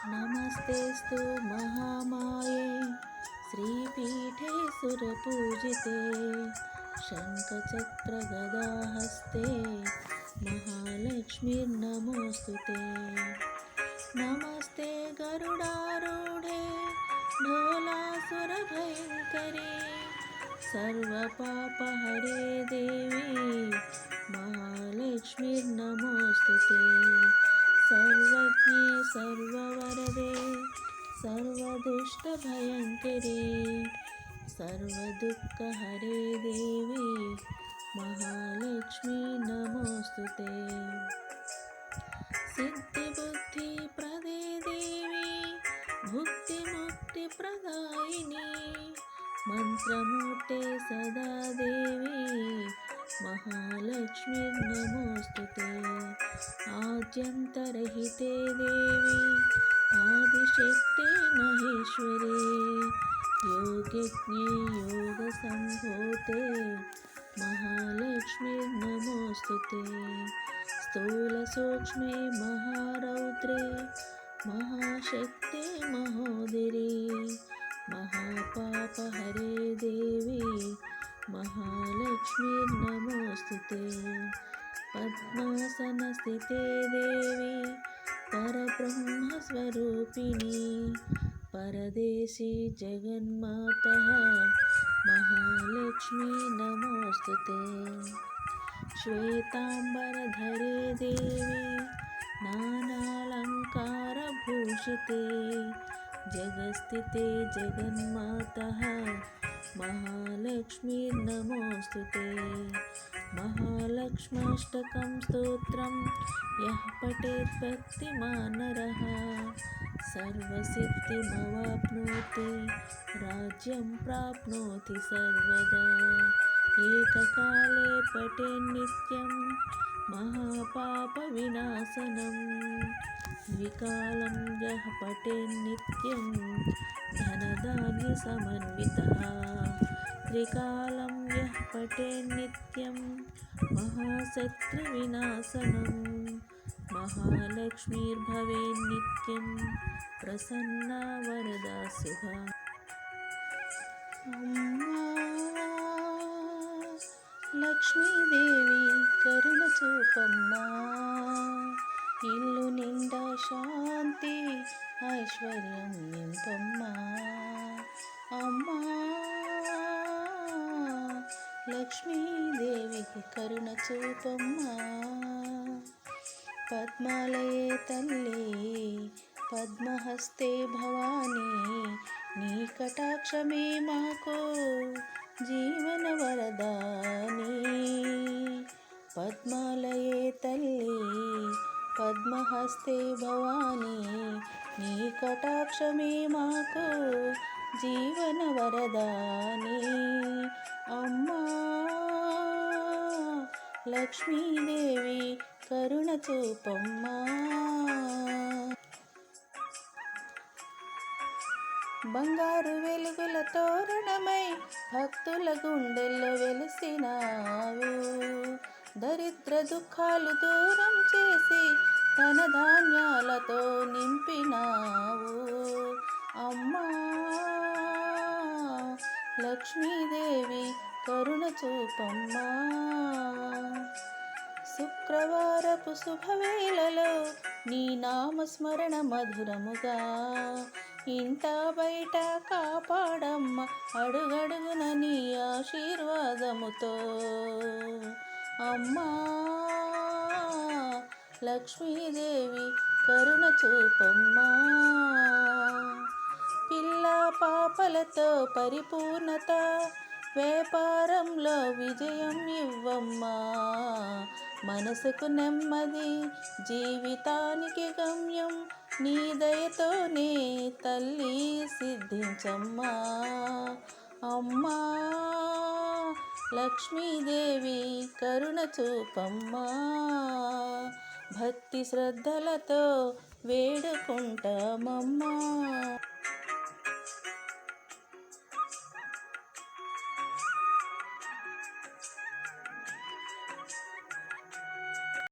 नमस्तेस्तु महामाये श्रीपीठे सुरपूजिते शङ्खचक्रगदाहस्ते महालक्ष्मीर्नमोऽस्तु ते। नमस्ते गरुडारूढे ढोलासुरभयङ्करे सर्वपापहरे देवी महालक्ष्मीर्नमोऽस्तु ते। सर्वज्ञे सर्ववरदे सर्वदुष्टभयङ्करे सर्वदुःखहरे देवी महालक्ष्मी नमोऽस्तु ते। सिद्धिबुद्धिप्रदे देवी भुक्तिमुक्तिप्रदायिनी मंत्रमूर्ते सदा देवी महालक्ष्मीर्नमोऽस्तु ते। आद्यन्तरहिते देवी आदिशक्ते महेश्वरे योगज्ञे योगसम्भूते महालक्ष्मीर्नमोऽस्तु ते। स्थूलसूक्ष्मे महारौद्रे महाशक्ते महोदरे महापापहरे देवी महालक्ष्मीर्नमोऽस्तु ते। पद्मासनस्थिते देवी परब्रह्मस्वरूपिणी परदेशी जगन्मातः महालक्ष्मी नमोऽस्तु ते। श्वेताम्बरधरे देवी नानालङ्कारभूषिते जगस्थिते जगन्मातः महालक्ष्मीर्नमोऽस्तु ते। महालक्ष्म्यष्टकं स्तोत्रं यः पठेत् भक्तिमान् नरः सर्वसिद्धिमवाप्नोति राज्यं प्राप्नोति सर्वदा। एककाले पठेन्नित्यं महापापविनाशनं द्विकालं यः पठेन्नित्यं धनधान्यसमन्वितः त्रिकालं यः पठेन्नित्यं महाशत्रुविनाशनं महालक्ष्मीर्भवेन्नित्यं प्रसन्ना वरदा शुभा। లక్ష్మీదేవి కరుణ చూపమ్మా ఇల్లు నిండా శాంతి ఐశ్వర్యం నింపమ్మా అమ్మా లక్ష్మీదేవికి కరుణ చూపమ్మా పద్మాలయే తల్లి పద్మహస్తే భవానీ నీ కటాక్షమే మాకు జీవన వరదాని పద్మాలయే తల్లి పద్మహస్తే భవానీ నీ కటాక్షమే మాకు జీవన వరదాని అమ్మా లక్ష్మీదేవి కరుణ చూపమ్మా। బంగారు వెలుగుల తోరణమై భక్తుల గుండెల్లో వెలిసినావు దరిద్ర దుఃఖాలు దూరం చేసి ధన ధాన్యాలతో నింపినావు అమ్మా లక్ష్మీదేవి కరుణ చూపమ్మా। శుక్రవారపు శుభవేళలో నీ నామస్మరణ మధురముగా ఇంట బయట కాపాడమ్మ అడుగడుగున నీ ఆశీర్వాదముతో అమ్మా లక్ష్మీదేవి కరుణ చూపమ్మా। పిల్ల పాపలతో పరిపూర్ణత వ్యాపారంలో విజయం ఇవ్వమ్మా మనసుకు నెమ్మది జీవితానికి గమ్యం నీ దయతోనే తల్లి సిద్ధించమ్మా అమ్మా లక్ష్మీదేవి కరుణ చూపమ్మా। భక్తి శ్రద్ధలతో వేడుకుంటామమ్మా।